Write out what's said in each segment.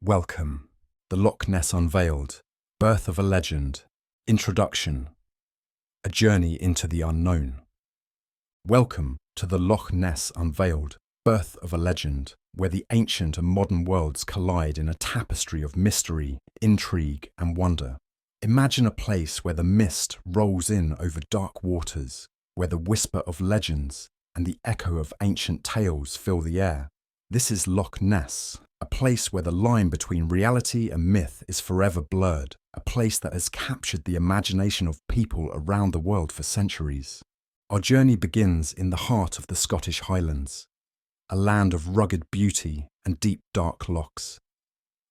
Welcome. The Loch Ness Unveiled. Birth of a Legend. Introduction. A journey into the unknown. Welcome to the Loch Ness Unveiled. Birth of a Legend, where the ancient and modern worlds collide in a tapestry of mystery, intrigue, and wonder. Imagine a place where the mist rolls in over dark waters, where the whisper of legends and the echo of ancient tales fill the air. This is Loch Ness, a place where the line between reality and myth is forever blurred, a place that has captured the imagination of people around the world for centuries. Our journey begins in the heart of the Scottish Highlands, a land of rugged beauty and deep dark lochs.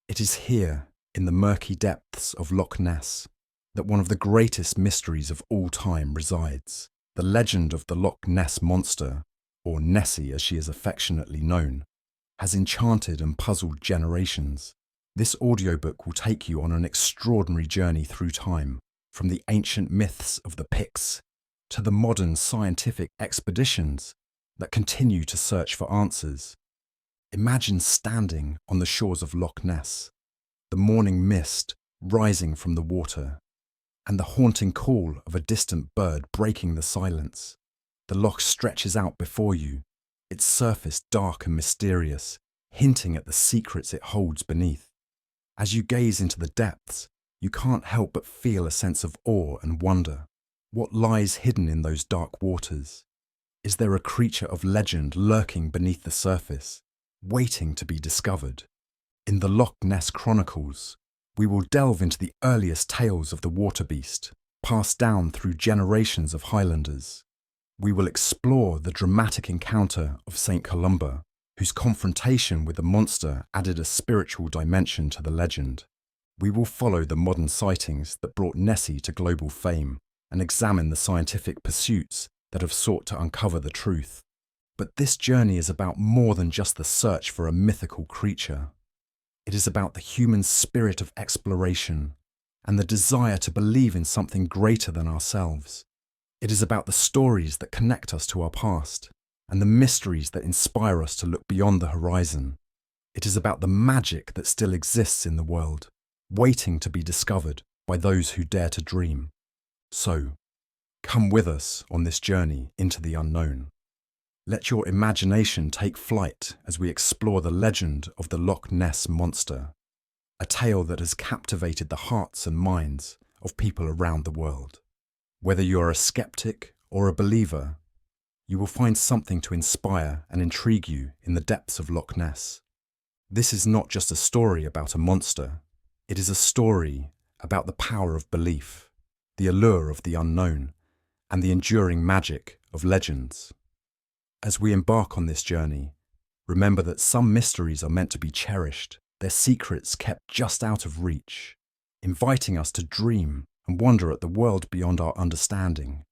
It is here, in the murky depths of Loch Ness, that one of the greatest mysteries of all time resides. The legend of the Loch Ness Monster, or Nessie as she is affectionately known, has enchanted and puzzled generations. This audiobook will take you on an extraordinary journey through time, from the ancient myths of the Picts to the modern scientific expeditions that continue to search for answers. Imagine standing on the shores of Loch Ness, the morning mist rising from the water, and the haunting call of a distant bird breaking the silence. The loch stretches out before you, its surface dark and mysterious, hinting at the secrets it holds beneath. As you gaze into the depths, you can't help but feel a sense of awe and wonder. What lies hidden in those dark waters? Is there a creature of legend lurking beneath the surface, waiting to be discovered? In the Loch Ness Chronicles, we will delve into the earliest tales of the water beast, passed down through generations of Highlanders. We will explore the dramatic encounter of St. Columba, whose confrontation with the monster added a spiritual dimension to the legend. We will follow the modern sightings that brought Nessie to global fame and examine the scientific pursuits that have sought to uncover the truth. But this journey is about more than just the search for a mythical creature. It is about the human spirit of exploration and the desire to believe in something greater than ourselves. It is about the stories that connect us to our past and the mysteries that inspire us to look beyond the horizon. It is about the magic that still exists in the world, waiting to be discovered by those who dare to dream. So, come with us on this journey into the unknown. Let your imagination take flight as we explore the legend of the Loch Ness Monster, a tale that has captivated the hearts and minds of people around the world. Whether you're a skeptic or a believer, you will find something to inspire and intrigue you in the depths of Loch Ness. This is not just a story about a monster, it is a story about the power of belief, the allure of the unknown, and the enduring magic of legends. As we embark on this journey, remember that some mysteries are meant to be cherished, their secrets kept just out of reach, inviting us to dream and wonder at the world beyond our understanding.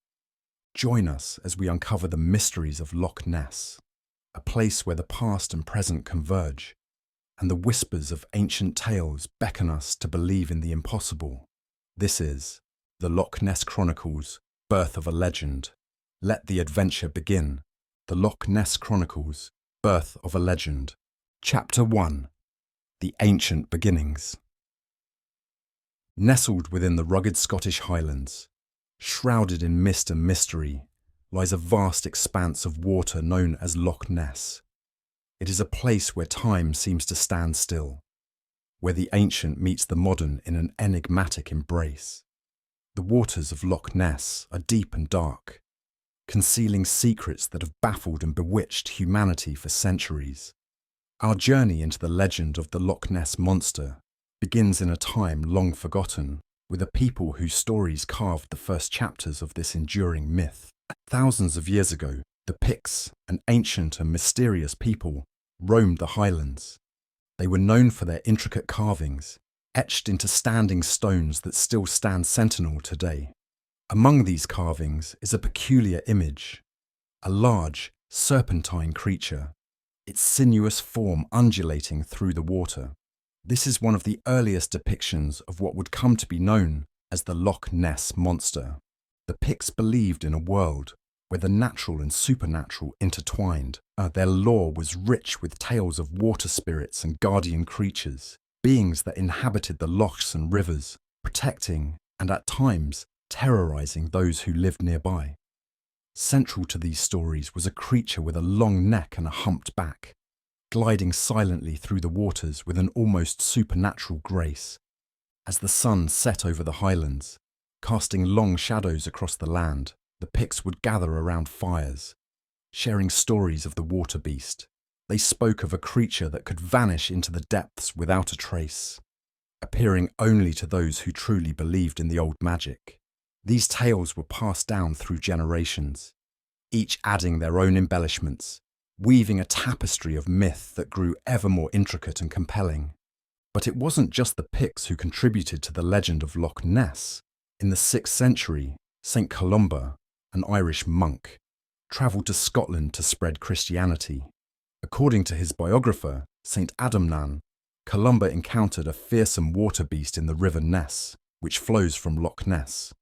Join us as we uncover the mysteries of Loch Ness, a place where the past and present converge, and the whispers of ancient tales beckon us to believe in the impossible. This is the Loch Ness Chronicles, Birth of a Legend. Let the adventure begin. The Loch Ness Chronicles, Birth of a Legend. Chapter 1. The Ancient Beginnings. Nestled within the rugged Scottish Highlands, shrouded in mist and mystery, lies a vast expanse of water known as Loch Ness. It is a place where time seems to stand still, where the ancient meets the modern in an enigmatic embrace. The waters of Loch Ness are deep and dark, concealing secrets that have baffled and bewitched humanity for centuries. Our journey into the legend of the Loch Ness Monster begins in a time long forgotten, with a people whose stories carved the first chapters of this enduring myth. Thousands of years ago, the Picts, an ancient and mysterious people, roamed the Highlands. They were known for their intricate carvings, etched into standing stones that still stand sentinel today. Among these carvings is a peculiar image, a large, serpentine creature, its sinuous form undulating through the water. This is one of the earliest depictions of what would come to be known as the Loch Ness Monster. The Picts believed in a world where the natural and supernatural intertwined. Their lore was rich with tales of water spirits and guardian creatures, beings that inhabited the lochs and rivers, protecting and at times terrorizing those who lived nearby. Central to these stories was a creature with a long neck and a humped back, gliding silently through the waters with an almost supernatural grace. As the sun set over the highlands, casting long shadows across the land, the Picts would gather around fires, sharing stories of the water beast. They spoke of a creature that could vanish into the depths without a trace, appearing only to those who truly believed in the old magic. These tales were passed down through generations, each adding their own embellishments, weaving a tapestry of myth that grew ever more intricate and compelling. But it wasn't just the Picts who contributed to the legend of Loch Ness. In the 6th century, St. Columba, an Irish monk, travelled to Scotland to spread Christianity. According to his biographer, St. Adamnan, Columba encountered a fearsome water beast in the River Ness, which flows from Loch Ness.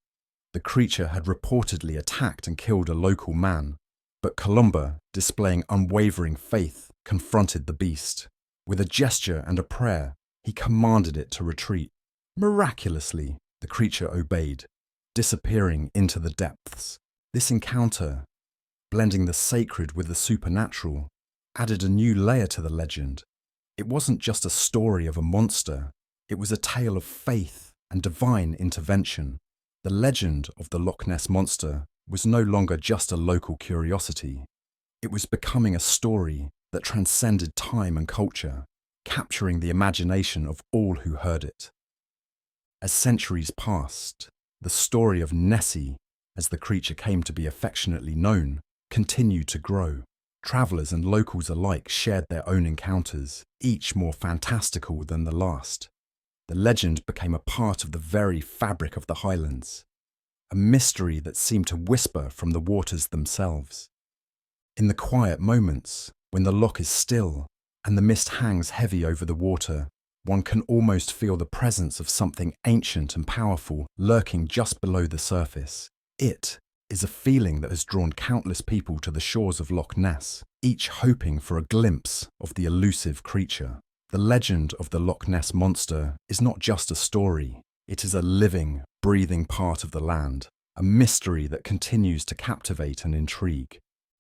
The creature had reportedly attacked and killed a local man, but Columba, displaying unwavering faith, confronted the beast. With a gesture and a prayer, he commanded it to retreat. Miraculously, the creature obeyed, disappearing into the depths. This encounter, blending the sacred with the supernatural, added a new layer to the legend. It wasn't just a story of a monster, it was a tale of faith and divine intervention. The legend of the Loch Ness Monster was no longer just a local curiosity. It was becoming a story that transcended time and culture, capturing the imagination of all who heard it. As centuries passed, the story of Nessie, as the creature came to be affectionately known, continued to grow. Travellers and locals alike shared their own encounters, each more fantastical than the last. The legend became a part of the very fabric of the Highlands, a mystery that seemed to whisper from the waters themselves. In the quiet moments, when the loch is still and the mist hangs heavy over the water, one can almost feel the presence of something ancient and powerful lurking just below the surface. It is a feeling that has drawn countless people to the shores of Loch Ness, each hoping for a glimpse of the elusive creature. The legend of the Loch Ness Monster is not just a story, it is a living, breathing part of the land, a mystery that continues to captivate and intrigue.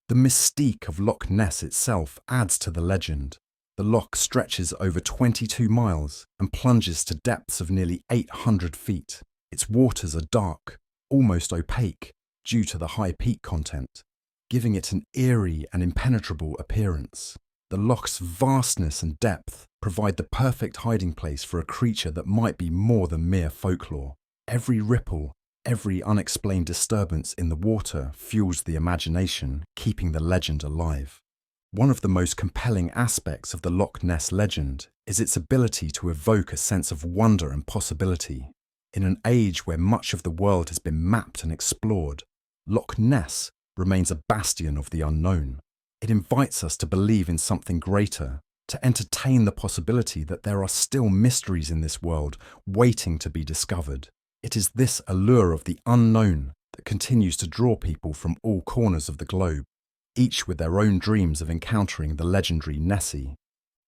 The mystique of Loch Ness itself adds to the legend. The loch stretches over 22 miles and plunges to depths of nearly 800 feet. Its waters are dark, almost opaque, due to the high peat content, giving it an eerie and impenetrable appearance. The loch's vastness and depth provide the perfect hiding place for a creature that might be more than mere folklore. Every ripple, every unexplained disturbance in the water fuels the imagination, keeping the legend alive. One of the most compelling aspects of the Loch Ness legend is its ability to evoke a sense of wonder and possibility. In an age where much of the world has been mapped and explored, Loch Ness remains a bastion of the unknown. It invites us to believe in something greater, to entertain the possibility that there are still mysteries in this world waiting to be discovered. It is this allure of the unknown that continues to draw people from all corners of the globe, each with their own dreams of encountering the legendary Nessie.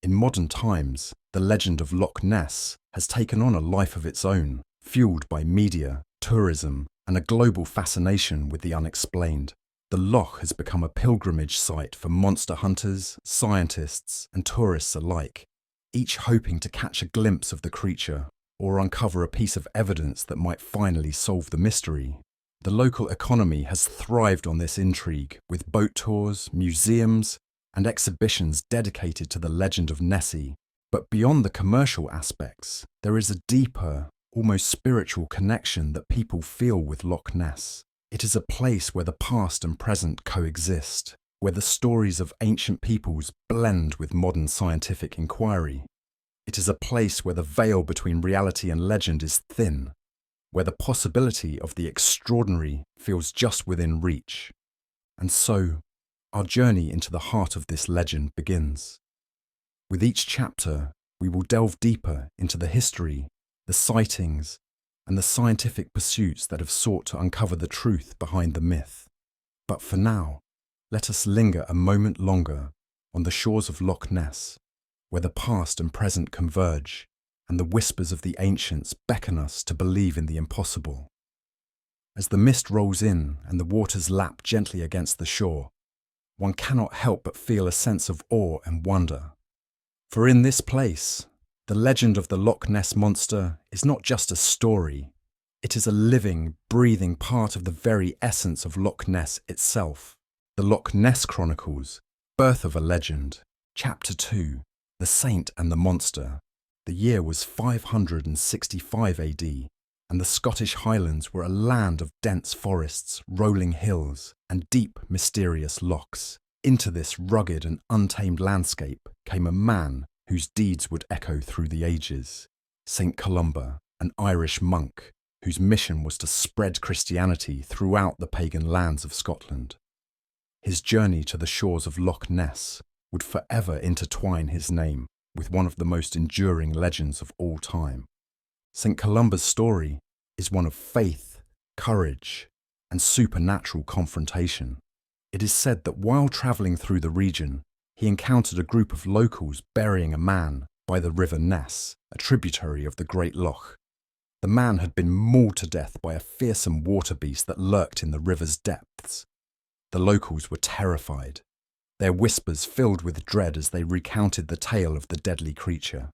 In modern times, the legend of Loch Ness has taken on a life of its own, fueled by media, tourism, and a global fascination with the unexplained. The loch has become a pilgrimage site for monster hunters, scientists, and tourists alike, each hoping to catch a glimpse of the creature or uncover a piece of evidence that might finally solve the mystery. The local economy has thrived on this intrigue, with boat tours, museums, and exhibitions dedicated to the legend of Nessie. But beyond the commercial aspects, there is a deeper, almost spiritual connection that people feel with Loch Ness. It is a place where the past and present coexist, where the stories of ancient peoples blend with modern scientific inquiry. It is a place where the veil between reality and legend is thin, where the possibility of the extraordinary feels just within reach. And so, our journey into the heart of this legend begins. With each chapter, we will delve deeper into the history, the sightings, and the scientific pursuits that have sought to uncover the truth behind the myth. But for now, let us linger a moment longer on the shores of Loch Ness, where the past and present converge, and the whispers of the ancients beckon us to believe in the impossible. As the mist rolls in and the waters lap gently against the shore, one cannot help but feel a sense of awe and wonder. For in this place, the legend of the Loch Ness Monster is not just a story, it is a living, breathing part of the very essence of Loch Ness itself. The Loch Ness Chronicles, Birth of a Legend, Chapter 2, The Saint and the Monster. The year was 565 AD, and the Scottish Highlands were a land of dense forests, rolling hills, and deep, mysterious lochs. Into this rugged and untamed landscape came a man whose deeds would echo through the ages. St. Columba, an Irish monk, whose mission was to spread Christianity throughout the pagan lands of Scotland. His journey to the shores of Loch Ness would forever intertwine his name with one of the most enduring legends of all time. St. Columba's story is one of faith, courage, and supernatural confrontation. It is said that while travelling through the region, he encountered a group of locals burying a man by the River Ness, a tributary of the Great Loch. The man had been mauled to death by a fearsome water beast that lurked in the river's depths. The locals were terrified, their whispers filled with dread as they recounted the tale of the deadly creature.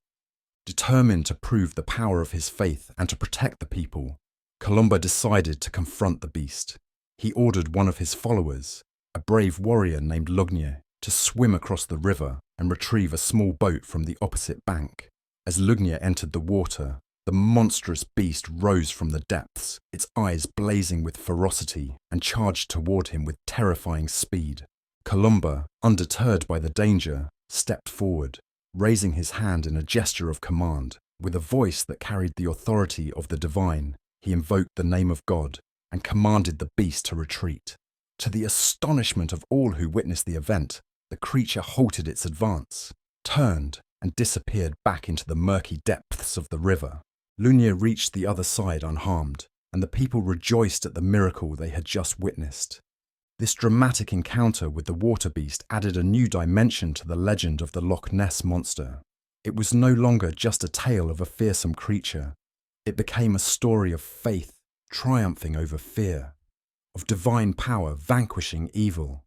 Determined to prove the power of his faith and to protect the people, Columba decided to confront the beast. He ordered one of his followers, a brave warrior named Lugnier, to swim across the river and retrieve a small boat from the opposite bank. As Lugnier entered the water, the monstrous beast rose from the depths, its eyes blazing with ferocity, and charged toward him with terrifying speed. Columba, undeterred by the danger, stepped forward, raising his hand in a gesture of command. With a voice that carried the authority of the divine, he invoked the name of God and commanded the beast to retreat. To the astonishment of all who witnessed the event, the creature halted its advance, turned, and disappeared back into the murky depths of the river. Lugnier reached the other side unharmed, and the people rejoiced at the miracle they had just witnessed. This dramatic encounter with the water beast added a new dimension to the legend of the Loch Ness Monster. It was no longer just a tale of a fearsome creature. It became a story of faith triumphing over fear, of divine power vanquishing evil.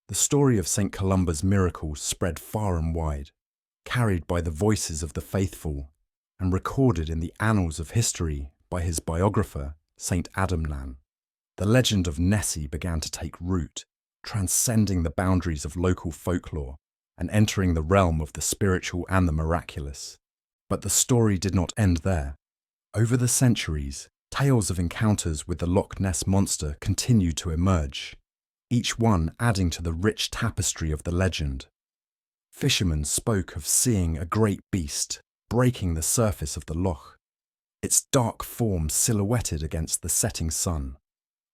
The story of St. Columba's miracles spread far and wide, carried by the voices of the faithful, and recorded in the annals of history by his biographer, St. Adamnan. The legend of Nessie began to take root, transcending the boundaries of local folklore and entering the realm of the spiritual and the miraculous. But the story did not end there. Over the centuries, tales of encounters with the Loch Ness Monster continued to emerge, each one adding to the rich tapestry of the legend. Fishermen spoke of seeing a great beast breaking the surface of the loch, its dark form silhouetted against the setting sun.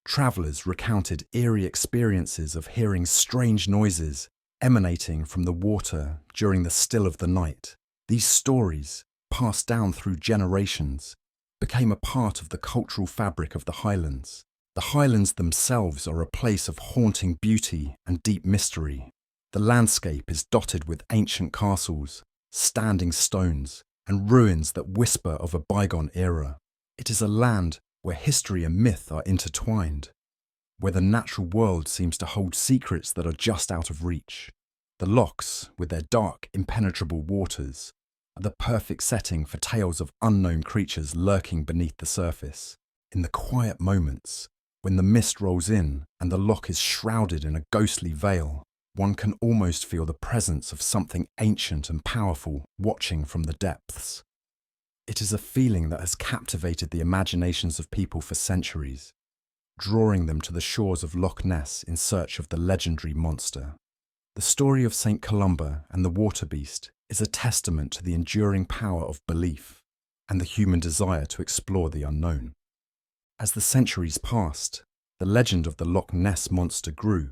Travellers recounted eerie experiences of hearing strange noises emanating from the water during the still of the night. These stories, passed down through generations, became a part of the cultural fabric of the Highlands. The Highlands themselves are a place of haunting beauty and deep mystery. The landscape is dotted with ancient castles, standing stones, and ruins that whisper of a bygone era. It is a land where history and myth are intertwined, where the natural world seems to hold secrets that are just out of reach. The lochs, with their dark, impenetrable waters, are the perfect setting for tales of unknown creatures lurking beneath the surface. In the quiet moments, when the mist rolls in and the loch is shrouded in a ghostly veil, one can almost feel the presence of something ancient and powerful watching from the depths. It is a feeling that has captivated the imaginations of people for centuries, drawing them to the shores of Loch Ness in search of the legendary monster. The story of St. Columba and the water beast is a testament to the enduring power of belief and the human desire to explore the unknown. As the centuries passed, the legend of the Loch Ness Monster grew,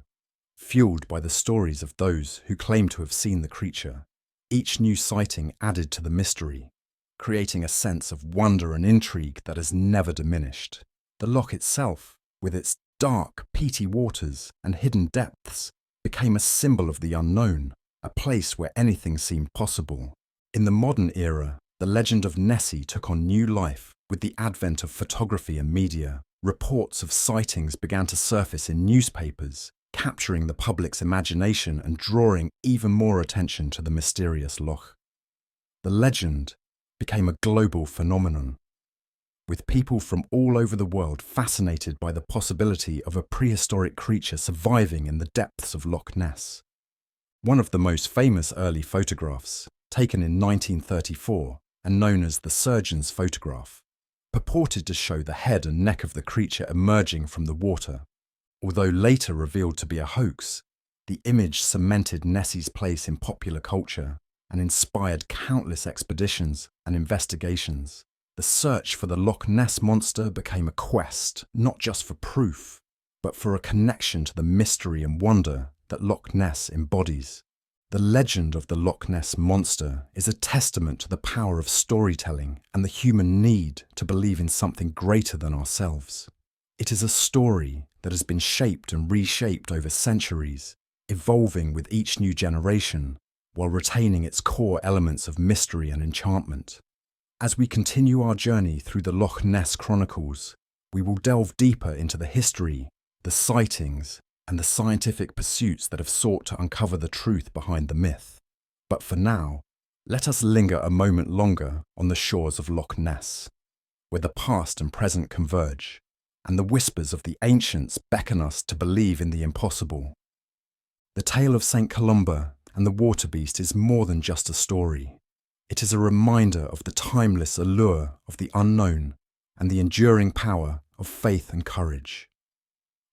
fueled by the stories of those who claimed to have seen the creature. Each new sighting added to the mystery, creating a sense of wonder and intrigue that has never diminished. The loch itself, with its dark, peaty waters and hidden depths, became a symbol of the unknown, a place where anything seemed possible. In the modern era, the legend of Nessie took on new life with the advent of photography and media. Reports of sightings began to surface in newspapers, capturing the public's imagination and drawing even more attention to the mysterious loch. The legend became a global phenomenon, with people from all over the world fascinated by the possibility of a prehistoric creature surviving in the depths of Loch Ness. One of the most famous early photographs, taken in 1934 and known as the surgeon's photograph, purported to show the head and neck of the creature emerging from the water. Although later revealed to be a hoax, the image cemented Nessie's place in popular culture and inspired countless expeditions and investigations. The search for the Loch Ness monster became a quest, not just for proof, but for a connection to the mystery and wonder that Loch Ness embodies. The legend of the Loch Ness monster is a testament to the power of storytelling and the human need to believe in something greater than ourselves. It is a story that has been shaped and reshaped over centuries, evolving with each new generation, while retaining its core elements of mystery and enchantment. As we continue our journey through the Loch Ness Chronicles, we will delve deeper into the history, the sightings, and the scientific pursuits that have sought to uncover the truth behind the myth. But for now, let us linger a moment longer on the shores of Loch Ness, where the past and present converge, and the whispers of the ancients beckon us to believe in the impossible. The tale of St. Columba and the water beast is more than just a story. It is a reminder of the timeless allure of the unknown and the enduring power of faith and courage.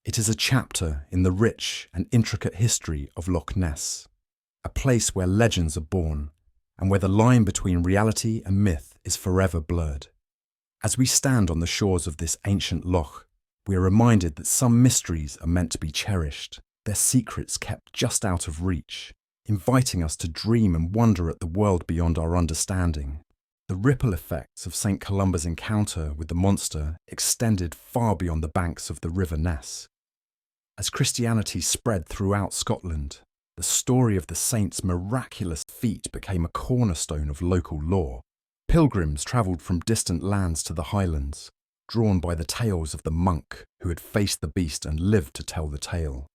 It is a chapter in the rich and intricate history of Loch Ness, a place where legends are born and where the line between reality and myth is forever blurred. As we stand on the shores of this ancient loch, we are reminded that some mysteries are meant to be cherished, their secrets kept just out of reach, inviting us to dream and wonder at the world beyond our understanding. The ripple effects of St. Columba's encounter with the monster extended far beyond the banks of the River Ness. As Christianity spread throughout Scotland, the story of the saint's miraculous feat became a cornerstone of local lore. Pilgrims travelled from distant lands to the Highlands, drawn by the tales of the monk who had faced the beast and lived to tell the tale.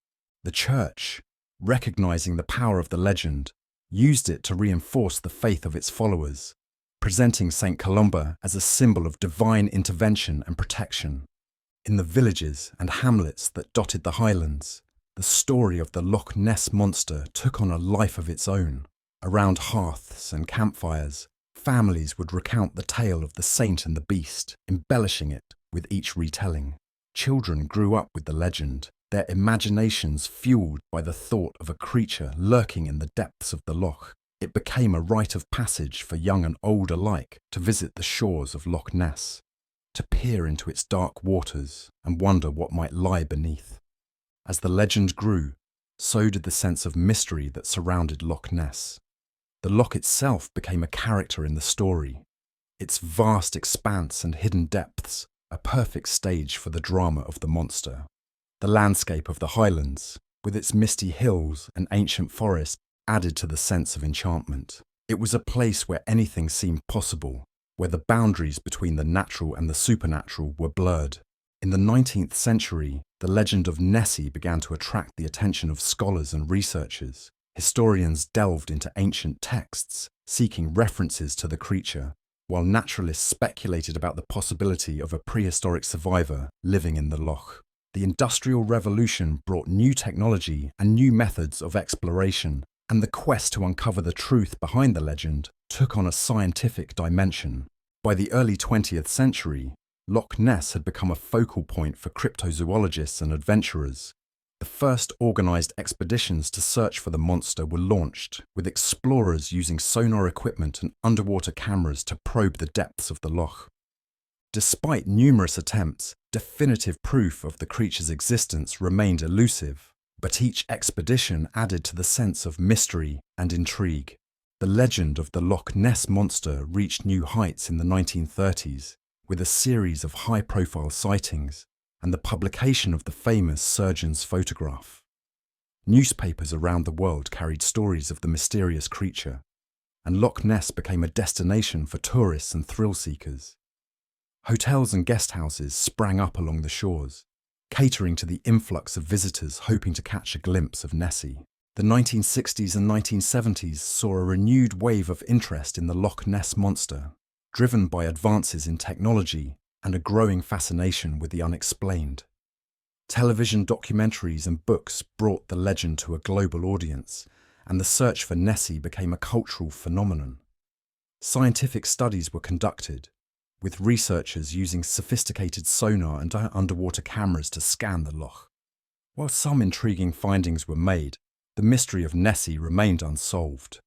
The Church, recognizing the power of the legend, used it to reinforce the faith of its followers, presenting St. Columba as a symbol of divine intervention and protection. In the villages and hamlets that dotted the Highlands, the story of the Loch Ness monster took on a life of its own. Around hearths and campfires, families would recount the tale of the saint and the beast, embellishing it with each retelling. Children grew up with the legend, their imaginations fueled by the thought of a creature lurking in the depths of the loch. It became a rite of passage for young and old alike to visit the shores of Loch Ness, to peer into its dark waters and wonder what might lie beneath. As the legend grew, so did the sense of mystery that surrounded Loch Ness. The loch itself became a character in the story, its vast expanse and hidden depths a perfect stage for the drama of the monster. The landscape of the Highlands, with its misty hills and ancient forest, added to the sense of enchantment. It was a place where anything seemed possible, where the boundaries between the natural and the supernatural were blurred. In the 19th century, the legend of Nessie began to attract the attention of scholars and researchers. Historians delved into ancient texts, seeking references to the creature, while naturalists speculated about the possibility of a prehistoric survivor living in the loch. The Industrial Revolution brought new technology and new methods of exploration, and the quest to uncover the truth behind the legend took on a scientific dimension. By the early 20th century, Loch Ness had become a focal point for cryptozoologists and adventurers. The first organised expeditions to search for the monster were launched, with explorers using sonar equipment and underwater cameras to probe the depths of the loch. Despite numerous attempts, definitive proof of the creature's existence remained elusive, but each expedition added to the sense of mystery and intrigue. The legend of the Loch Ness monster reached new heights in the 1930s, with a series of high-profile sightings and the publication of the famous surgeon's photograph. Newspapers around the world carried stories of the mysterious creature, and Loch Ness became a destination for tourists and thrill-seekers. Hotels and guest houses sprang up along the shores, catering to the influx of visitors hoping to catch a glimpse of Nessie. The 1960s and 1970s saw a renewed wave of interest in the Loch Ness monster, driven by advances in technology and a growing fascination with the unexplained. Television documentaries and books brought the legend to a global audience, and the search for Nessie became a cultural phenomenon. Scientific studies were conducted, with researchers using sophisticated sonar and underwater cameras to scan the loch. While some intriguing findings were made, the mystery of Nessie remained unsolved.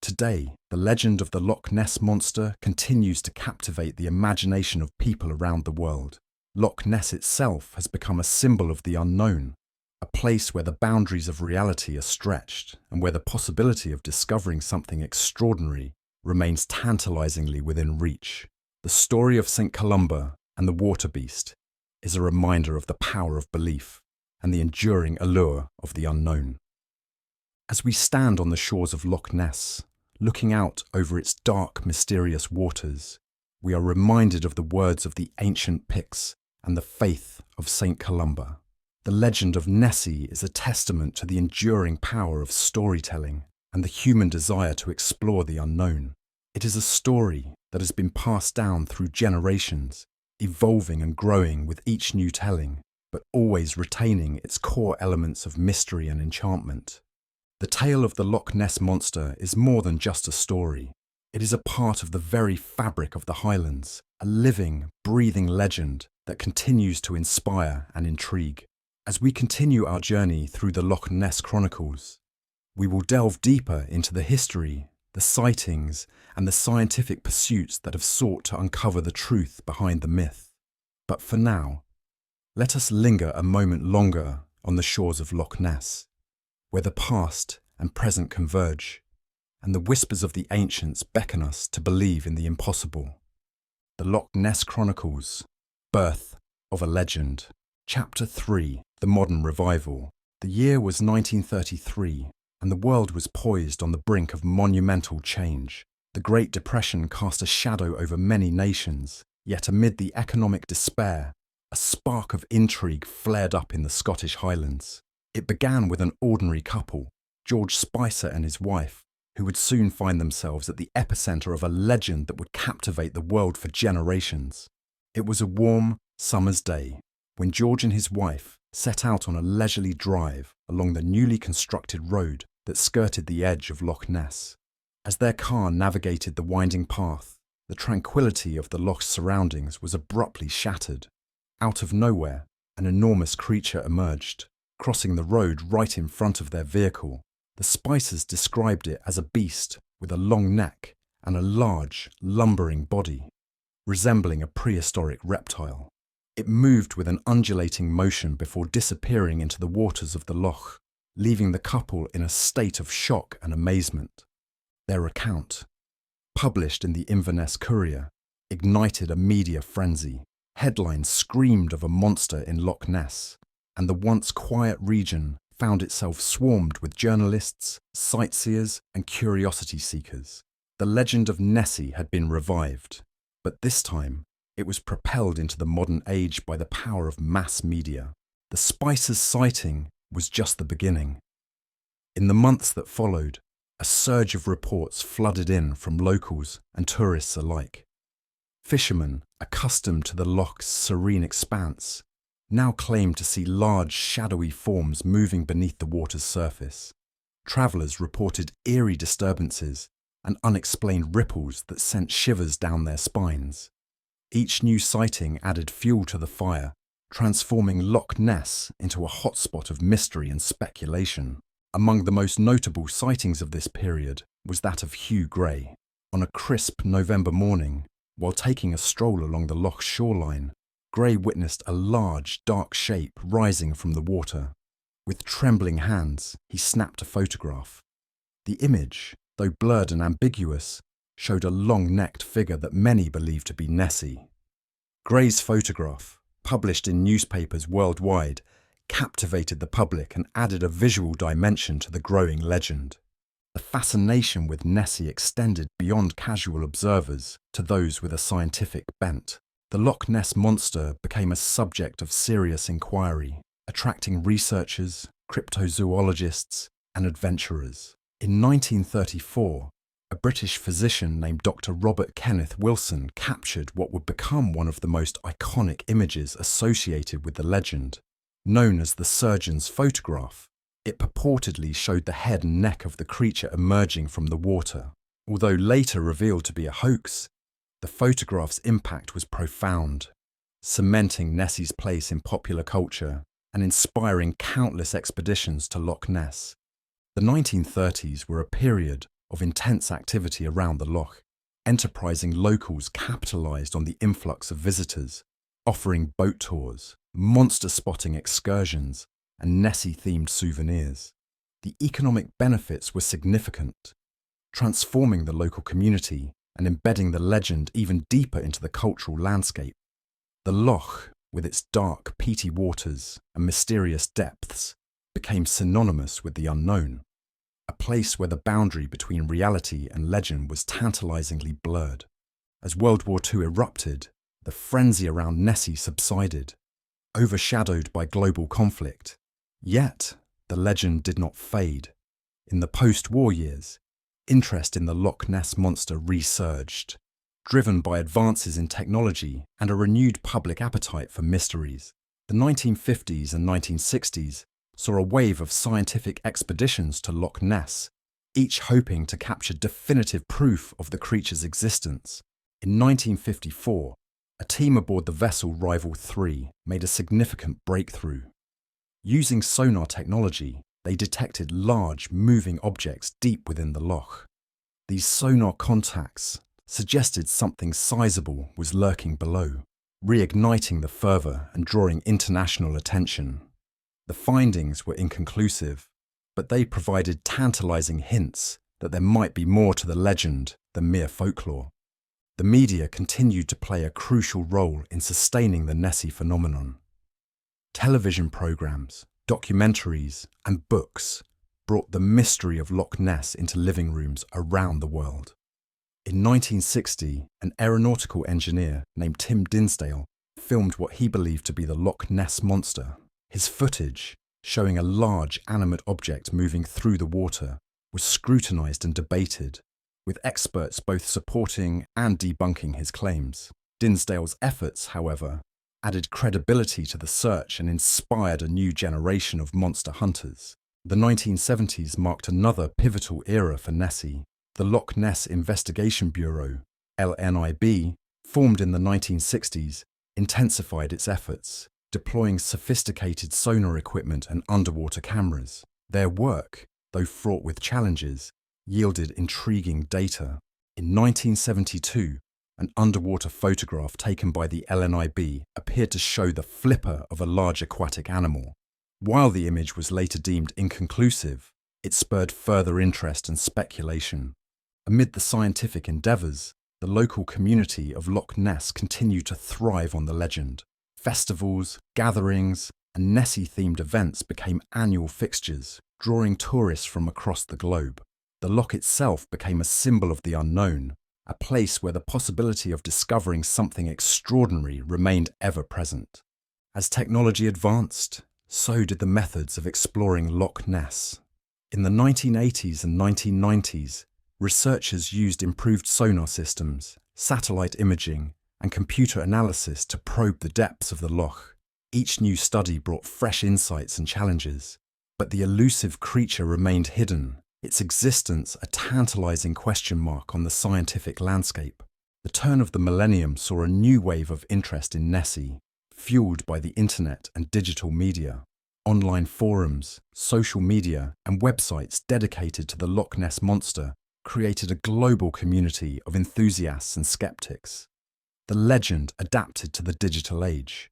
Today, the legend of the Loch Ness monster continues to captivate the imagination of people around the world. Loch Ness itself has become a symbol of the unknown, a place where the boundaries of reality are stretched and where the possibility of discovering something extraordinary remains tantalizingly within reach. The story of St. Columba and the water beast is a reminder of the power of belief and the enduring allure of the unknown. As we stand on the shores of Loch Ness, looking out over its dark, mysterious waters, we are reminded of the words of the ancient Picts and the faith of St. Columba. The legend of Nessie is a testament to the enduring power of storytelling and the human desire to explore the unknown. It is a story that has been passed down through generations, evolving and growing with each new telling, but always retaining its core elements of mystery and enchantment. The tale of the Loch Ness monster is more than just a story. It is a part of the very fabric of the Highlands, a living, breathing legend that continues to inspire and intrigue. As we continue our journey through the Loch Ness Chronicles, we will delve deeper into the history, the sightings, and the scientific pursuits that have sought to uncover the truth behind the myth. But for now, let us linger a moment longer on the shores of Loch Ness, where the past and present converge, and the whispers of the ancients beckon us to believe in the impossible. The Loch Ness Chronicles, Birth of a Legend. Chapter 3, The Modern Revival. The year was 1933, and the world was poised on the brink of monumental change. The Great Depression cast a shadow over many nations, yet amid the economic despair, a spark of intrigue flared up in the Scottish Highlands. It began with an ordinary couple, George Spicer and his wife, who would soon find themselves at the epicenter of a legend that would captivate the world for generations. It was a warm, summer's day, when George and his wife set out on a leisurely drive along the newly constructed road that skirted the edge of Loch Ness. As their car navigated the winding path, the tranquility of the loch's surroundings was abruptly shattered. Out of nowhere, an enormous creature emerged, crossing the road right in front of their vehicle. The Spicers described it as a beast with a long neck and a large, lumbering body, resembling a prehistoric reptile. It moved with an undulating motion before disappearing into the waters of the loch, leaving the couple in a state of shock and amazement. Their account, published in the Inverness Courier, ignited a media frenzy. Headlines screamed of a monster in Loch Ness, and the once quiet region found itself swarmed with journalists, sightseers, and curiosity seekers. The legend of Nessie had been revived, but this time it was propelled into the modern age by the power of mass media. The Spicers' sighting was just the beginning. In the months that followed, a surge of reports flooded in from locals and tourists alike. Fishermen, accustomed to the loch's serene expanse, now claimed to see large, shadowy forms moving beneath the water's surface. Travellers reported eerie disturbances and unexplained ripples that sent shivers down their spines. Each new sighting added fuel to the fire, transforming Loch Ness into a hotspot of mystery and speculation. Among the most notable sightings of this period was that of Hugh Gray. On a crisp November morning, while taking a stroll along the loch's shoreline, Gray witnessed a large, dark shape rising from the water. With trembling hands, he snapped a photograph. The image, though blurred and ambiguous, showed a long-necked figure that many believed to be Nessie. Gray's photograph, published in newspapers worldwide, captivated the public and added a visual dimension to the growing legend. The fascination with Nessie extended beyond casual observers to those with a scientific bent. The Loch Ness Monster became a subject of serious inquiry, attracting researchers, cryptozoologists, and adventurers. In 1934, a British physician named Dr. Robert Kenneth Wilson captured what would become one of the most iconic images associated with the legend. Known as the surgeon's photograph, it purportedly showed the head and neck of the creature emerging from the water. Although later revealed to be a hoax, the photograph's impact was profound, cementing Nessie's place in popular culture and inspiring countless expeditions to Loch Ness. The 1930s were a period of intense activity around the loch. Enterprising locals capitalized on the influx of visitors, offering boat tours, monster spotting excursions, and Nessie-themed souvenirs. The economic benefits were significant, transforming the local community and embedding the legend even deeper into the cultural landscape. The loch, with its dark, peaty waters and mysterious depths, became synonymous with the unknown, a place where the boundary between reality and legend was tantalizingly blurred. As World War II erupted, the frenzy around Nessie subsided, overshadowed by global conflict. Yet, the legend did not fade. In the post-war years, interest in the Loch Ness Monster resurged, driven by advances in technology and a renewed public appetite for mysteries. The 1950s and 1960s saw a wave of scientific expeditions to Loch Ness, each hoping to capture definitive proof of the creature's existence. In 1954, a team aboard the vessel Rival 3 made a significant breakthrough. Using sonar technology, they detected large, moving objects deep within the loch. These sonar contacts suggested something sizable was lurking below, reigniting the fervour and drawing international attention. The findings were inconclusive, but they provided tantalising hints that there might be more to the legend than mere folklore. The media continued to play a crucial role in sustaining the Nessie phenomenon. Television programmes, documentaries, and books brought the mystery of Loch Ness into living rooms around the world. In 1960, an aeronautical engineer named Tim Dinsdale filmed what he believed to be the Loch Ness Monster. His footage, showing a large animate object moving through the water, was scrutinised and debated, with experts both supporting and debunking his claims. Dinsdale's efforts, however, added credibility to the search and inspired a new generation of monster hunters. The 1970s marked another pivotal era for Nessie. The Loch Ness Investigation Bureau, LNIB, formed in the 1960s, intensified its efforts, deploying sophisticated sonar equipment and underwater cameras. Their work, though fraught with challenges, yielded intriguing data. In 1972, an underwater photograph taken by the LNIB appeared to show the flipper of a large aquatic animal. While the image was later deemed inconclusive, it spurred further interest and speculation. Amid the scientific endeavours, the local community of Loch Ness continued to thrive on the legend. Festivals, gatherings, and Nessie-themed events became annual fixtures, drawing tourists from across the globe. The loch itself became a symbol of the unknown, a place where the possibility of discovering something extraordinary remained ever present. As technology advanced, so did the methods of exploring Loch Ness. In the 1980s and 1990s, researchers used improved sonar systems, satellite imaging, and computer analysis to probe the depths of the loch. Each new study brought fresh insights and challenges, but the elusive creature remained hidden, its existence a tantalizing question mark on the scientific landscape. The turn of the millennium saw a new wave of interest in Nessie, fueled by the internet and digital media. Online forums, social media, and websites dedicated to the Loch Ness Monster created a global community of enthusiasts and skeptics. The legend adapted to the digital age,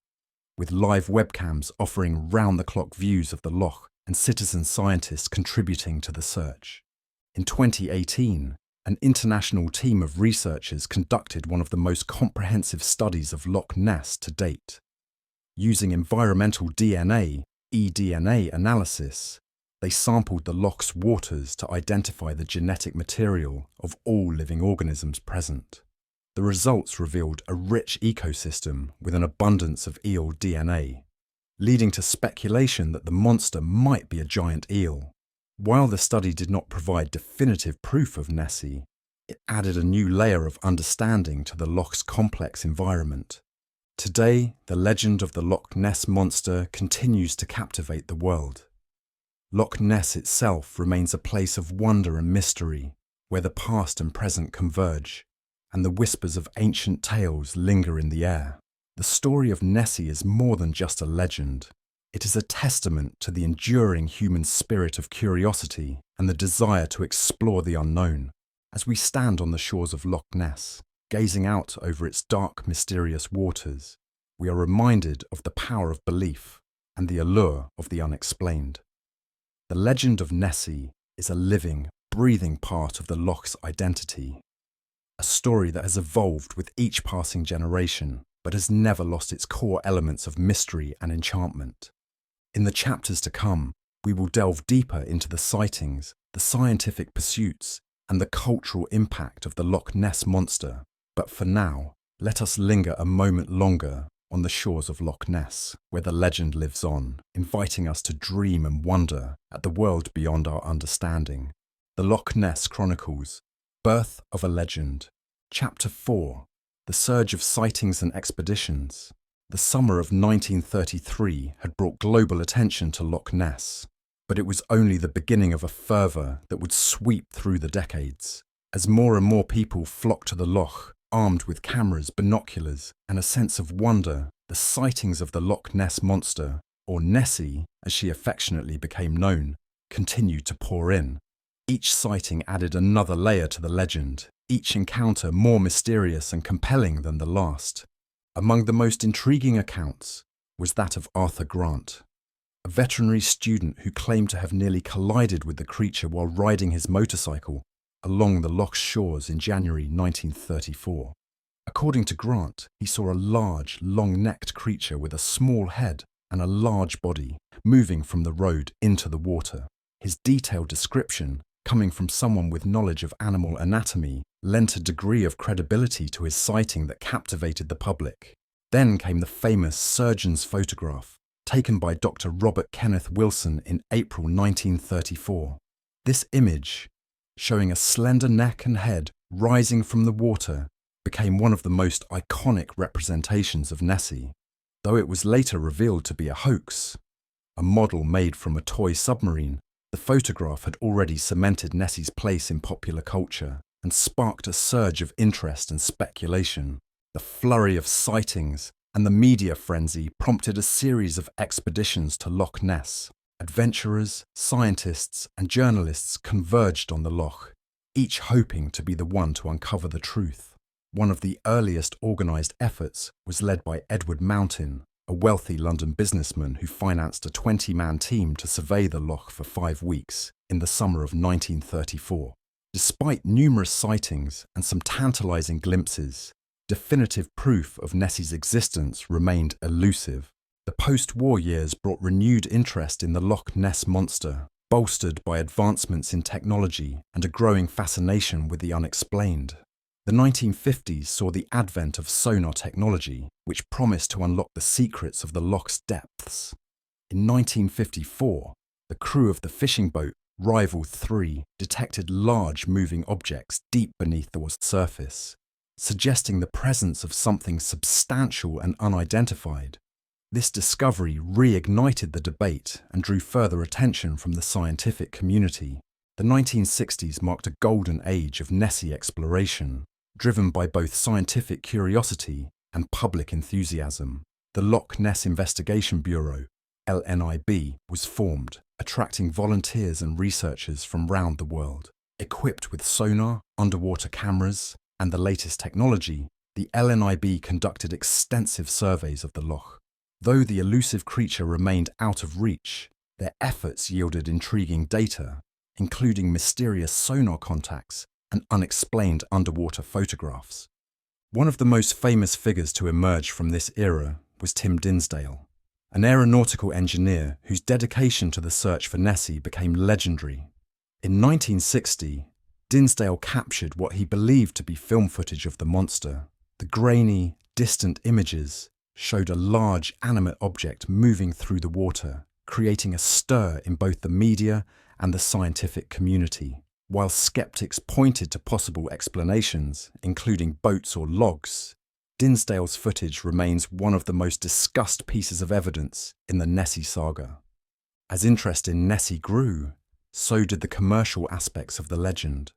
with live webcams offering round-the-clock views of the loch and citizen scientists contributing to the search. In 2018, an international team of researchers conducted one of the most comprehensive studies of Loch Ness to date. Using environmental DNA, eDNA analysis, They sampled the loch's waters to identify the genetic material of all living organisms present. The results revealed a rich ecosystem with an abundance of eel DNA, leading to speculation that the monster might be a giant eel. While the study did not provide definitive proof of Nessie, it added a new layer of understanding to the loch's complex environment. Today, the legend of the Loch Ness monster continues to captivate the world. Loch Ness itself remains a place of wonder and mystery, where the past and present converge, and the whispers of ancient tales linger in the air. The story of Nessie is more than just a legend. It is a testament to the enduring human spirit of curiosity and the desire to explore the unknown. As we stand on the shores of Loch Ness, gazing out over its dark, mysterious waters, we are reminded of the power of belief and the allure of the unexplained. The legend of Nessie is a living, breathing part of the loch's identity, a story that has evolved with each passing generation, but has never lost its core elements of mystery and enchantment. In the chapters to come, we will delve deeper into the sightings, the scientific pursuits, and the cultural impact of the Loch Ness monster. But for now, let us linger a moment longer on the shores of Loch Ness, where the legend lives on, inviting us to dream and wonder at the world beyond our understanding. The Loch Ness Chronicles, Birth of a Legend. Chapter 4. The Surge of Sightings and Expeditions. The summer of 1933 had brought global attention to Loch Ness, but it was only the beginning of a fervour that would sweep through the decades. As more and more people flocked to the loch, armed with cameras, binoculars, and a sense of wonder, the sightings of the Loch Ness monster, or Nessie as she affectionately became known, continued to pour in. Each sighting added another layer to the legend, each encounter more mysterious and compelling than the last. Among the most intriguing accounts was that of Arthur Grant, a veterinary student who claimed to have nearly collided with the creature while riding his motorcycle along the loch's shores in January 1934. According to Grant, he saw a large, long-necked creature with a small head and a large body moving from the road into the water. His detailed description, coming from someone with knowledge of animal anatomy, lent a degree of credibility to his sighting that captivated the public. Then came the famous surgeon's photograph, taken by Dr. Robert Kenneth Wilson in April 1934. This image, showing a slender neck and head rising from the water, became one of the most iconic representations of Nessie, though it was later revealed to be a hoax. A model made from a toy submarine, the photograph had already cemented Nessie's place in popular culture and sparked a surge of interest and speculation. The flurry of sightings and the media frenzy prompted a series of expeditions to Loch Ness. Adventurers, scientists, and journalists converged on the loch, each hoping to be the one to uncover the truth. One of the earliest organised efforts was led by Edward Mountain, a wealthy London businessman who financed a 20-man team to survey the loch for 5 weeks in the summer of 1934. Despite numerous sightings and some tantalising glimpses, definitive proof of Nessie's existence remained elusive. The post-war years brought renewed interest in the Loch Ness monster, bolstered by advancements in technology and a growing fascination with the unexplained. The 1950s saw the advent of sonar technology, which promised to unlock the secrets of the loch's depths. In 1954, the crew of the fishing boat Rival 3 detected large moving objects deep beneath the surface, suggesting the presence of something substantial and unidentified. This discovery reignited the debate and drew further attention from the scientific community. The 1960s marked a golden age of Nessie exploration, driven by both scientific curiosity and public enthusiasm. The Loch Ness Investigation Bureau, LNIB, was formed, attracting volunteers and researchers from round the world. Equipped with sonar, underwater cameras, and the latest technology, the LNIB conducted extensive surveys of the loch. Though the elusive creature remained out of reach, their efforts yielded intriguing data, including mysterious sonar contacts and unexplained underwater photographs. One of the most famous figures to emerge from this era was Tim Dinsdale, an aeronautical engineer whose dedication to the search for Nessie became legendary. In 1960, Dinsdale captured what he believed to be film footage of the monster. The grainy, distant images showed a large, animate object moving through the water, creating a stir in both the media and the scientific community. While skeptics pointed to possible explanations, including boats or logs, Dinsdale's footage remains one of the most discussed pieces of evidence in the Nessie saga. As interest in Nessie grew, so did the commercial aspects of the legend.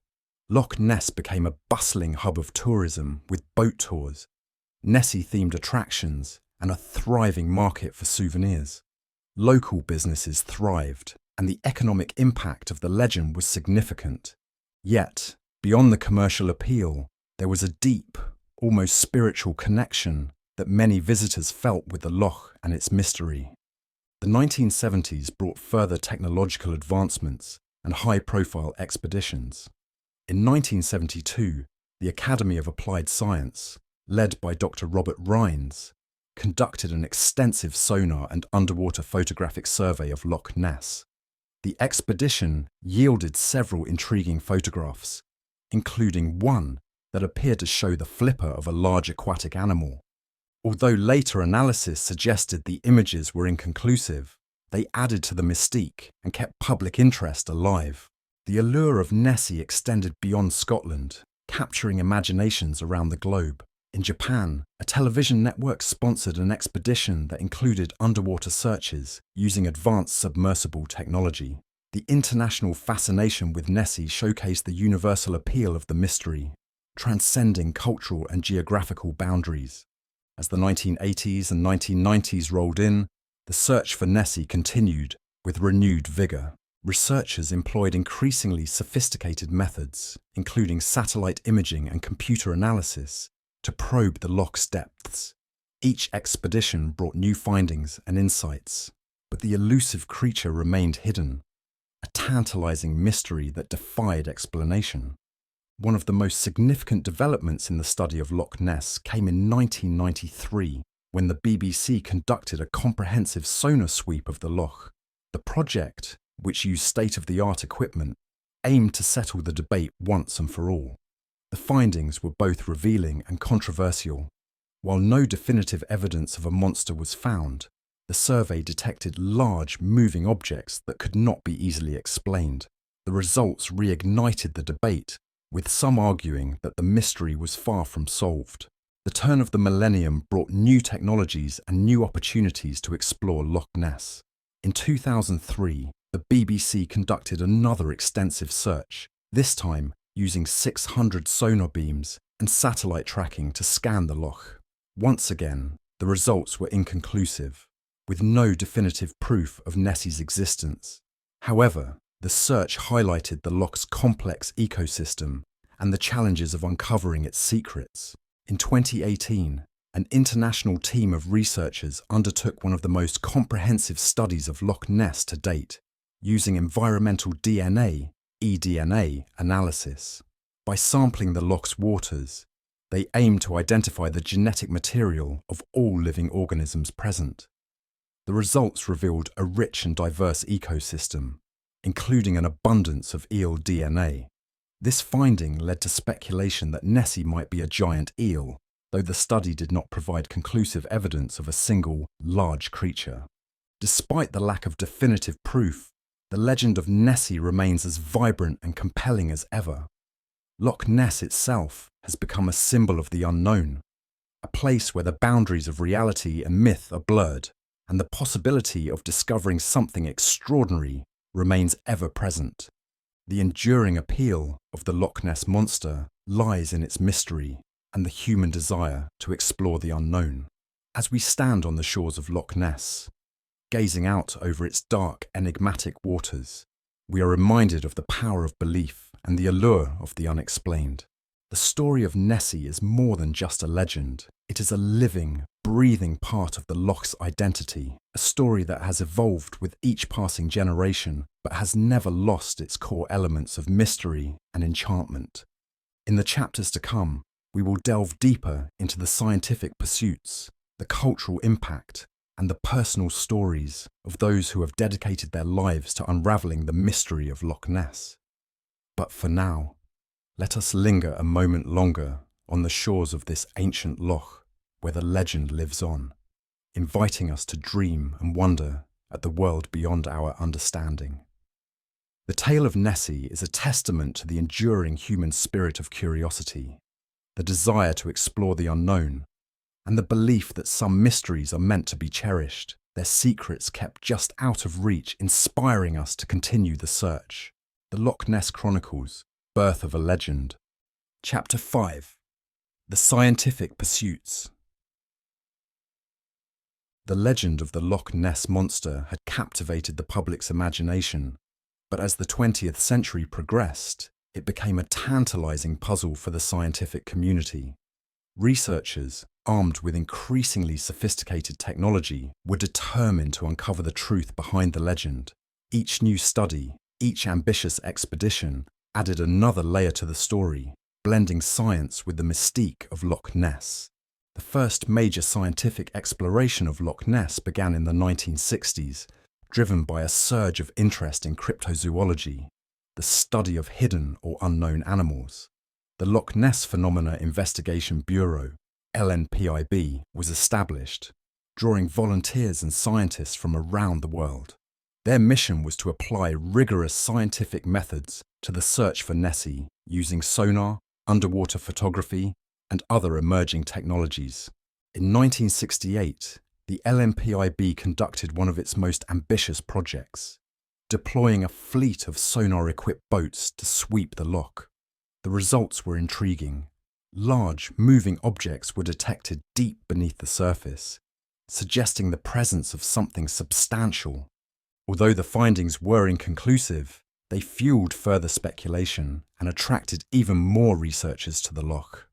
Loch Ness became a bustling hub of tourism with boat tours, Nessie-themed attractions, and a thriving market for souvenirs. Local businesses thrived, and the economic impact of the legend was significant. Yet, beyond the commercial appeal, there was a deep, almost spiritual connection that many visitors felt with the loch and its mystery. The 1970s brought further technological advancements and high-profile expeditions. In 1972, the Academy of Applied Science, led by Dr. Robert Rines, conducted an extensive sonar and underwater photographic survey of Loch Ness. The expedition yielded several intriguing photographs, including one that appeared to show the flipper of a large aquatic animal. Although later analysis suggested the images were inconclusive, they added to the mystique and kept public interest alive. The allure of Nessie extended beyond Scotland, capturing imaginations around the globe. In Japan, a television network sponsored an expedition that included underwater searches using advanced submersible technology. The international fascination with Nessie showcased the universal appeal of the mystery, transcending cultural and geographical boundaries. As the 1980s and 1990s rolled in, the search for Nessie continued with renewed vigour. Researchers employed increasingly sophisticated methods, including satellite imaging and computer analysis, to probe the loch's depths. Each expedition brought new findings and insights, but the elusive creature remained hidden, a tantalizing mystery that defied explanation. One of the most significant developments in the study of Loch Ness came in 1993, when the BBC conducted a comprehensive sonar sweep of the loch. The project, which used state-of-the-art equipment, aimed to settle the debate once and for all. The findings were both revealing and controversial. While no definitive evidence of a monster was found, the survey detected large, moving objects that could not be easily explained. The results reignited the debate, with some arguing that the mystery was far from solved. The turn of the millennium brought new technologies and new opportunities to explore Loch Ness. In 2003, the BBC conducted another extensive search, this time using 600 sonar beams and satellite tracking to scan the loch. Once again, the results were inconclusive, with no definitive proof of Nessie's existence. However, the search highlighted the loch's complex ecosystem and the challenges of uncovering its secrets. In 2018, an international team of researchers undertook one of the most comprehensive studies of Loch Ness to date, using environmental DNA (eDNA) analysis. By sampling the loch's waters, they aimed to identify the genetic material of all living organisms present. The results revealed a rich and diverse ecosystem, including an abundance of eel DNA. This finding led to speculation that Nessie might be a giant eel, though the study did not provide conclusive evidence of a single, large creature. Despite the lack of definitive proof, the legend of Nessie remains as vibrant and compelling as ever. Loch Ness itself has become a symbol of the unknown, a place where the boundaries of reality and myth are blurred, and the possibility of discovering something extraordinary remains ever present. The enduring appeal of the Loch Ness monster lies in its mystery and the human desire to explore the unknown. As we stand on the shores of Loch Ness, gazing out over its dark, enigmatic waters, we are reminded of the power of belief and the allure of the unexplained. The story of Nessie is more than just a legend. It is a living, breathing part of the loch's identity, a story that has evolved with each passing generation, but has never lost its core elements of mystery and enchantment. In the chapters to come, we will delve deeper into the scientific pursuits, the cultural impact, and the personal stories of those who have dedicated their lives to unravelling the mystery of Loch Ness. But for now, let us linger a moment longer on the shores of this ancient loch where the legend lives on, inviting us to dream and wonder at the world beyond our understanding. The tale of Nessie is a testament to the enduring human spirit of curiosity, the desire to explore the unknown, and the belief that some mysteries are meant to be cherished, their secrets kept just out of reach, inspiring us to continue the search. The Loch Ness Chronicles, Birth of a Legend. Chapter 5. The Scientific Pursuits. The legend of the Loch Ness monster had captivated the public's imagination, but as the 20th century progressed, it became a tantalizing puzzle for the scientific community. Researchers, armed with increasingly sophisticated technology, were determined to uncover the truth behind the legend. Each new study, each ambitious expedition, added another layer to the story, blending science with the mystique of Loch Ness. The first major scientific exploration of Loch Ness began in the 1960s, driven by a surge of interest in cryptozoology, the study of hidden or unknown animals. The Loch Ness Phenomena Investigation Bureau, LNPIB, was established, drawing volunteers and scientists from around the world. Their mission was to apply rigorous scientific methods to the search for Nessie using sonar, underwater photography, and other emerging technologies. In 1968, the LNPIB conducted one of its most ambitious projects, deploying a fleet of sonar-equipped boats to sweep the loch. The results were intriguing. Large, moving objects were detected deep beneath the surface, suggesting the presence of something substantial. Although the findings were inconclusive, they fueled further speculation and attracted even more researchers to the loch.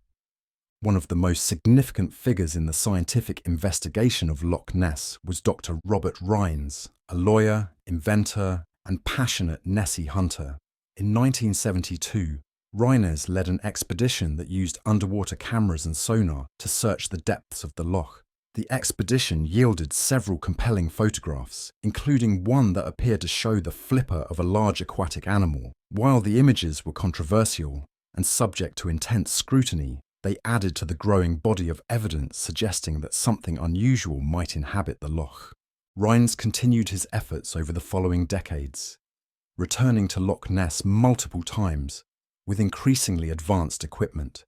One of the most significant figures in the scientific investigation of Loch Ness was Dr. Robert Rines, a lawyer, inventor, and passionate Nessie hunter. In 1972, Rines led an expedition that used underwater cameras and sonar to search the depths of the loch. The expedition yielded several compelling photographs, including one that appeared to show the flipper of a large aquatic animal. While the images were controversial and subject to intense scrutiny, they added to the growing body of evidence suggesting that something unusual might inhabit the loch. Rines continued his efforts over the following decades, returning to Loch Ness multiple times with increasingly advanced equipment.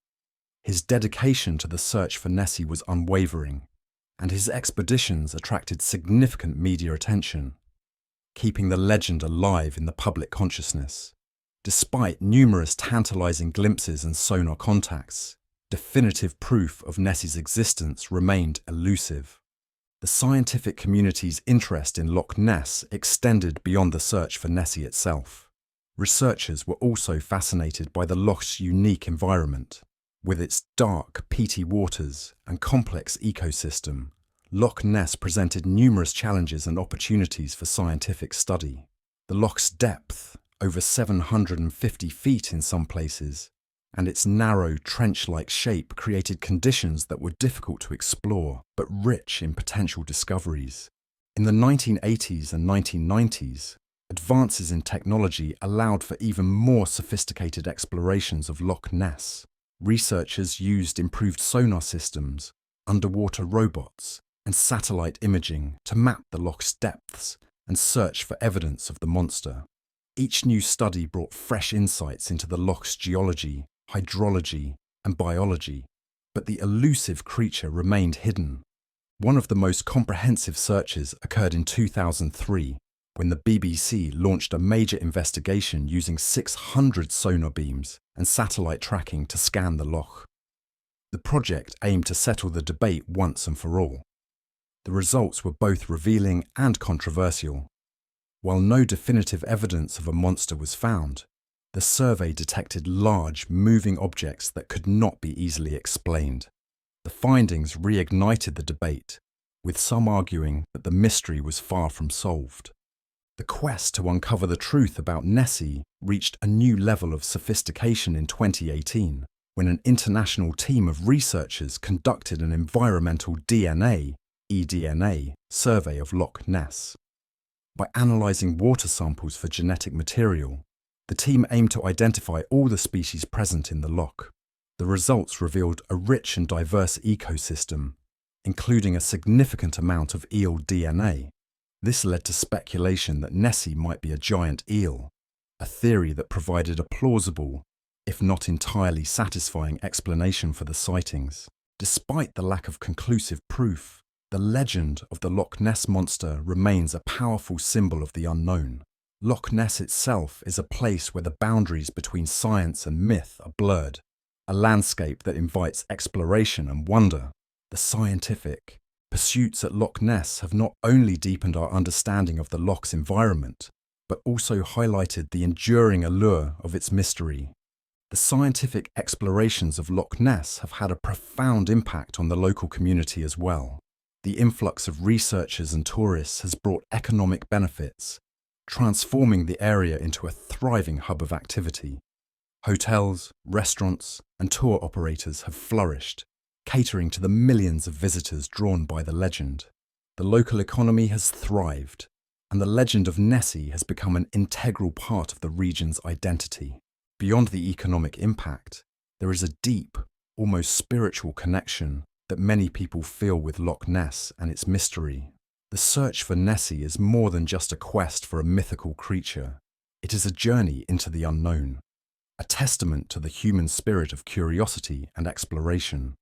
His dedication to the search for Nessie was unwavering, and his expeditions attracted significant media attention, keeping the legend alive in the public consciousness. Despite numerous tantalizing glimpses and sonar contacts, definitive proof of Nessie's existence remained elusive. The scientific community's interest in Loch Ness extended beyond the search for Nessie itself. Researchers were also fascinated by the loch's unique environment. With its dark, peaty waters and complex ecosystem, Loch Ness presented numerous challenges and opportunities for scientific study. The loch's depth, over 750 feet in some places, and its narrow, trench-like shape created conditions that were difficult to explore, but rich in potential discoveries. In the 1980s and 1990s, advances in technology allowed for even more sophisticated explorations of Loch Ness. Researchers used improved sonar systems, underwater robots, and satellite imaging to map the loch's depths and search for evidence of the monster. Each new study brought fresh insights into the loch's geology, hydrology, and biology, but the elusive creature remained hidden. One of the most comprehensive searches occurred in 2003, when the BBC launched a major investigation using 600 sonar beams and satellite tracking to scan the loch. The project aimed to settle the debate once and for all. The results were both revealing and controversial. While no definitive evidence of a monster was found, the survey detected large, moving objects that could not be easily explained. The findings reignited the debate, with some arguing that the mystery was far from solved. The quest to uncover the truth about Nessie reached a new level of sophistication in 2018, when an international team of researchers conducted an environmental DNA, eDNA survey of Loch Ness. By analysing water samples for genetic material, the team aimed to identify all the species present in the loch. The results revealed a rich and diverse ecosystem, including a significant amount of eel DNA. This led to speculation that Nessie might be a giant eel, a theory that provided a plausible, if not entirely satisfying explanation for the sightings. Despite the lack of conclusive proof, the legend of the Loch Ness monster remains a powerful symbol of the unknown. Loch Ness itself is a place where the boundaries between science and myth are blurred, a landscape that invites exploration and wonder. The scientific pursuits at Loch Ness have not only deepened our understanding of the loch's environment, but also highlighted the enduring allure of its mystery. The scientific explorations of Loch Ness have had a profound impact on the local community as well. The influx of researchers and tourists has brought economic benefits, transforming the area into a thriving hub of activity. Hotels, restaurants, and tour operators have flourished, catering to the millions of visitors drawn by the legend. The local economy has thrived, and the legend of Nessie has become an integral part of the region's identity. Beyond the economic impact, there is a deep, almost spiritual connection that many people feel with Loch Ness and its mystery. The search for Nessie is more than just a quest for a mythical creature. It is a journey into the unknown, a testament to the human spirit of curiosity and exploration.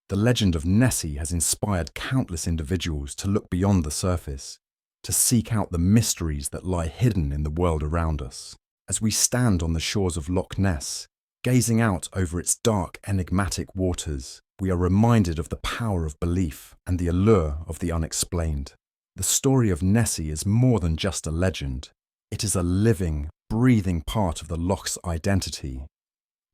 The legend of Nessie has inspired countless individuals to look beyond the surface, to seek out the mysteries that lie hidden in the world around us. As we stand on the shores of Loch Ness, gazing out over its dark, enigmatic waters, we are reminded of the power of belief and the allure of the unexplained. The story of Nessie is more than just a legend. It is a living, breathing part of the loch's identity.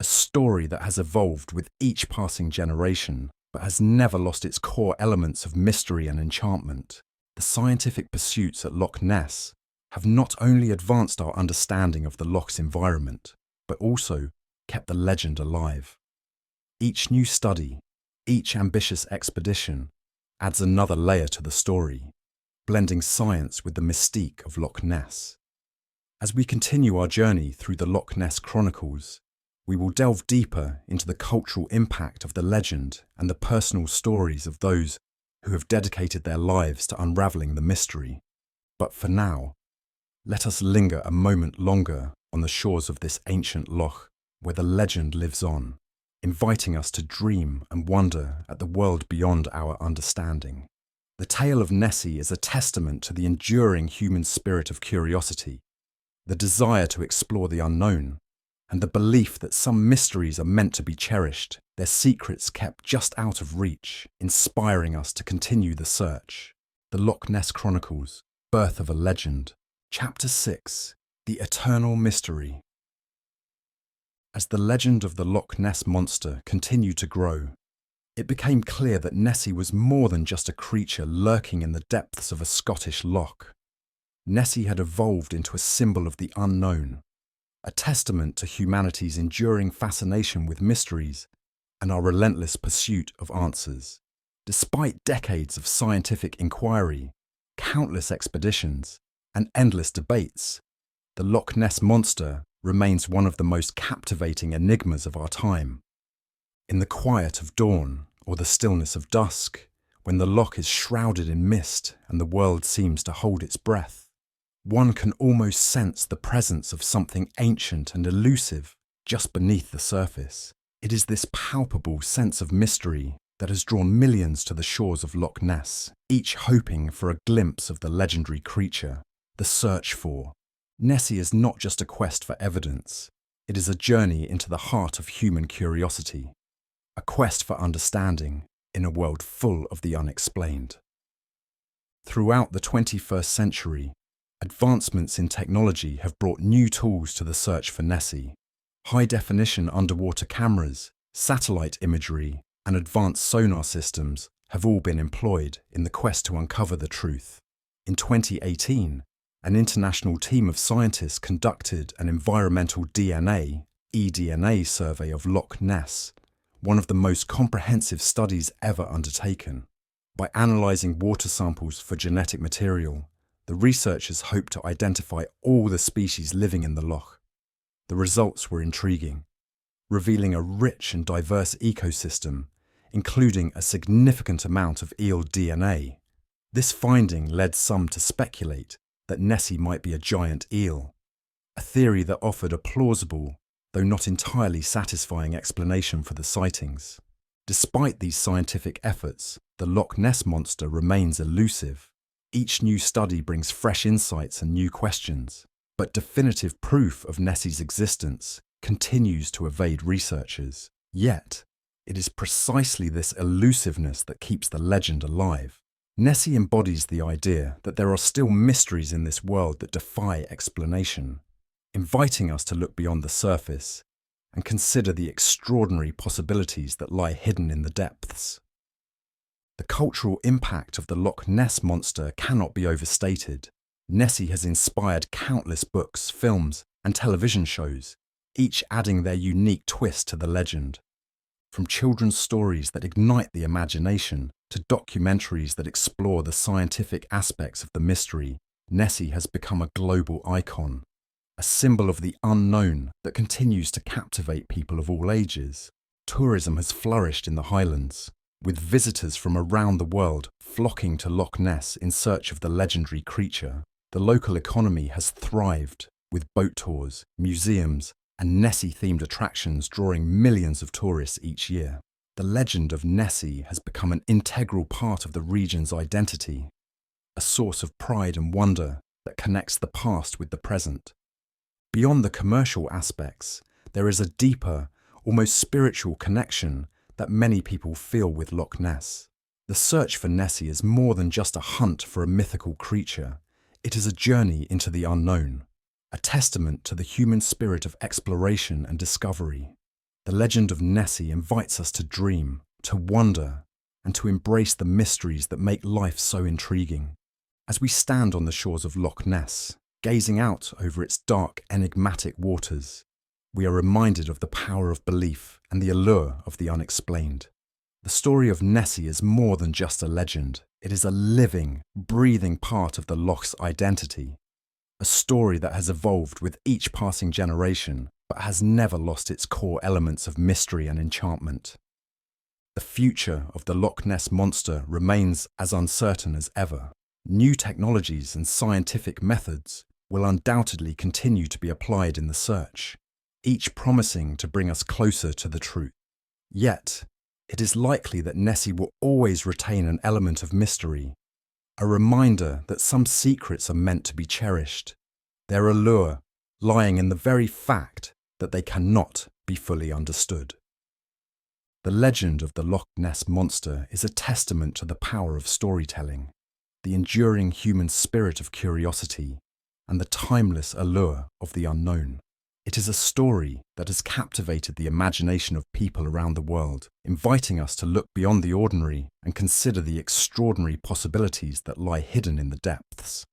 A story that has evolved with each passing generation, but has never lost its core elements of mystery and enchantment. The scientific pursuits at Loch Ness have not only advanced our understanding of the loch's environment, but also kept the legend alive. Each new study, each ambitious expedition, adds another layer to the story, blending science with the mystique of Loch Ness. As we continue our journey through the Loch Ness Chronicles, we will delve deeper into the cultural impact of the legend and the personal stories of those who have dedicated their lives to unravelling the mystery. But for now, let us linger a moment longer on the shores of this ancient loch where the legend lives on, inviting us to dream and wonder at the world beyond our understanding. The tale of Nessie is a testament to the enduring human spirit of curiosity, the desire to explore the unknown, and the belief that some mysteries are meant to be cherished, their secrets kept just out of reach, inspiring us to continue the search. The Loch Ness Chronicles, Birth of a Legend. Chapter 6. The Eternal Mystery. As the legend of the Loch Ness monster continued to grow, it became clear that Nessie was more than just a creature lurking in the depths of a Scottish loch. Nessie had evolved into a symbol of the unknown, a testament to humanity's enduring fascination with mysteries and our relentless pursuit of answers. Despite decades of scientific inquiry, countless expeditions, and endless debates, the Loch Ness monster remains one of the most captivating enigmas of our time. In the quiet of dawn or the stillness of dusk, when the loch is shrouded in mist and the world seems to hold its breath, one can almost sense the presence of something ancient and elusive just beneath the surface. It is this palpable sense of mystery that has drawn millions to the shores of Loch Ness, each hoping for a glimpse of the legendary creature. The search for Nessie is not just a quest for evidence, it is a journey into the heart of human curiosity, a quest for understanding in a world full of the unexplained. Throughout the 21st century, advancements in technology have brought new tools to the search for Nessie. High-definition underwater cameras, satellite imagery, and advanced sonar systems have all been employed in the quest to uncover the truth. In 2018, an international team of scientists conducted an environmental DNA, eDNA survey of Loch Ness, one of the most comprehensive studies ever undertaken. By analysing water samples for genetic material, the researchers hoped to identify all the species living in the loch. The results were intriguing, revealing a rich and diverse ecosystem, including a significant amount of eel DNA. This finding led some to speculate that Nessie might be a giant eel, a theory that offered a plausible, though not entirely satisfying explanation for the sightings. Despite these scientific efforts, the Loch Ness monster remains elusive. Each new study brings fresh insights and new questions, but definitive proof of Nessie's existence continues to evade researchers. Yet, it is precisely this elusiveness that keeps the legend alive. Nessie embodies the idea that there are still mysteries in this world that defy explanation, inviting us to look beyond the surface and consider the extraordinary possibilities that lie hidden in the depths. The cultural impact of the Loch Ness monster cannot be overstated. Nessie has inspired countless books, films, and television shows, each adding their unique twist to the legend. From children's stories that ignite the imagination to documentaries that explore the scientific aspects of the mystery, Nessie has become a global icon, a symbol of the unknown that continues to captivate people of all ages. Tourism has flourished in the Highlands, with visitors from around the world flocking to Loch Ness in search of the legendary creature. The local economy has thrived, with boat tours, museums, and Nessie-themed attractions drawing millions of tourists each year. The legend of Nessie has become an integral part of the region's identity, a source of pride and wonder that connects the past with the present. Beyond the commercial aspects, there is a deeper, almost spiritual connection that many people feel with Loch Ness. The search for Nessie is more than just a hunt for a mythical creature. It is a journey into the unknown, a testament to the human spirit of exploration and discovery. The legend of Nessie invites us to dream, to wonder, and to embrace the mysteries that make life so intriguing. As we stand on the shores of Loch Ness, gazing out over its dark, enigmatic waters, we are reminded of the power of belief and the allure of the unexplained. The story of Nessie is more than just a legend. It is a living, breathing part of the loch's identity, a story that has evolved with each passing generation, but has never lost its core elements of mystery and enchantment. The future of the Loch Ness monster remains as uncertain as ever. New technologies and scientific methods will undoubtedly continue to be applied in the search, each promising to bring us closer to the truth. Yet, it is likely that Nessie will always retain an element of mystery, a reminder that some secrets are meant to be cherished, their allure lying in the very fact that they cannot be fully understood. The legend of the Loch Ness monster is a testament to the power of storytelling, the enduring human spirit of curiosity, and the timeless allure of the unknown. It is a story that has captivated the imagination of people around the world, inviting us to look beyond the ordinary and consider the extraordinary possibilities that lie hidden in the depths.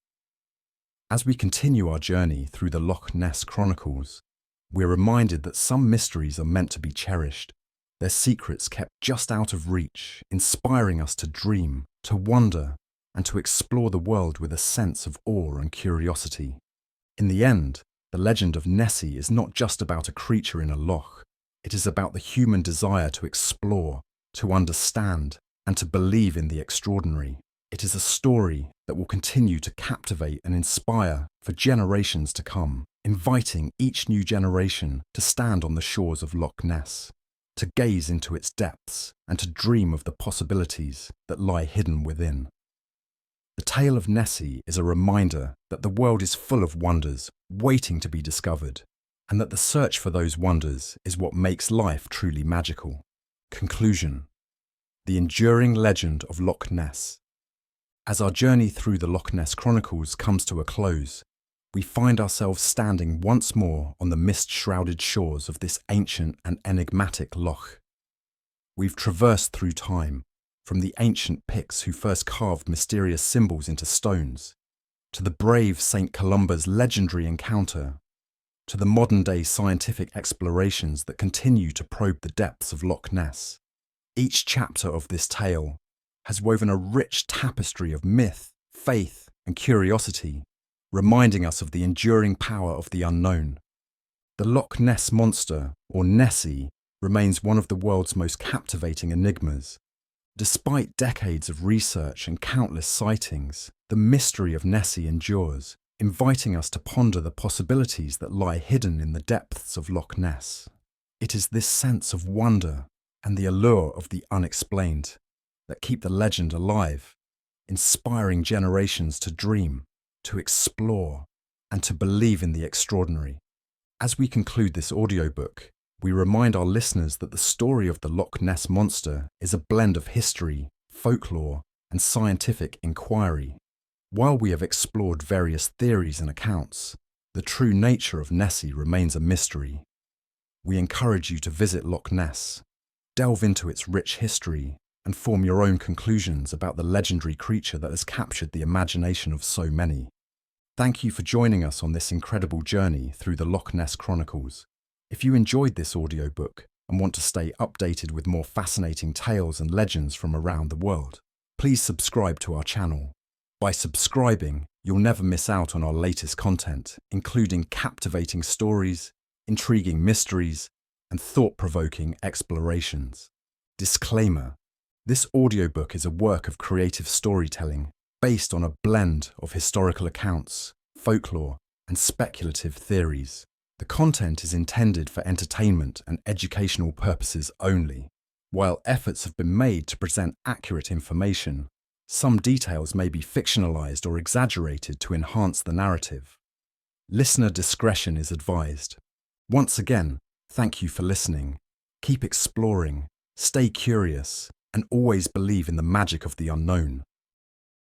As we continue our journey through the Loch Ness Chronicles, we are reminded that some mysteries are meant to be cherished, their secrets kept just out of reach, inspiring us to dream, to wonder, and to explore the world with a sense of awe and curiosity. In the end, the legend of Nessie is not just about a creature in a loch. It is about the human desire to explore, to understand, and to believe in the extraordinary. It is a story that will continue to captivate and inspire for generations to come, inviting each new generation to stand on the shores of Loch Ness, to gaze into its depths, and to dream of the possibilities that lie hidden within. The tale of Nessie is a reminder that the world is full of wonders waiting to be discovered, and that the search for those wonders is what makes life truly magical. Conclusion: the enduring legend of Loch Ness. As our journey through the Loch Ness Chronicles comes to a close, we find ourselves standing once more on the mist-shrouded shores of this ancient and enigmatic loch. We've traversed through time, from the ancient Picts who first carved mysterious symbols into stones, to the brave St. Columba's legendary encounter, to the modern-day scientific explorations that continue to probe the depths of Loch Ness. Each chapter of this tale has woven a rich tapestry of myth, faith, and curiosity, reminding us of the enduring power of the unknown. The Loch Ness Monster, or Nessie, remains one of the world's most captivating enigmas. Despite decades of research and countless sightings, the mystery of Nessie endures, inviting us to ponder the possibilities that lie hidden in the depths of Loch Ness. It is this sense of wonder and the allure of the unexplained that keep the legend alive, inspiring generations to dream, to explore, and to believe in the extraordinary. As we conclude this audiobook, we remind our listeners that the story of the Loch Ness Monster is a blend of history, folklore, and scientific inquiry. While we have explored various theories and accounts, the true nature of Nessie remains a mystery. We encourage you to visit Loch Ness, delve into its rich history, and form your own conclusions about the legendary creature that has captured the imagination of so many. Thank you for joining us on this incredible journey through the Loch Ness Chronicles. If you enjoyed this audiobook and want to stay updated with more fascinating tales and legends from around the world, please subscribe to our channel. By subscribing, you'll never miss out on our latest content, including captivating stories, intriguing mysteries, and thought-provoking explorations. Disclaimer: this audiobook is a work of creative storytelling based on a blend of historical accounts, folklore, and speculative theories. The content is intended for entertainment and educational purposes only. While efforts have been made to present accurate information, some details may be fictionalized or exaggerated to enhance the narrative. Listener discretion is advised. Once again, thank you for listening. Keep exploring, stay curious, and always believe in the magic of the unknown.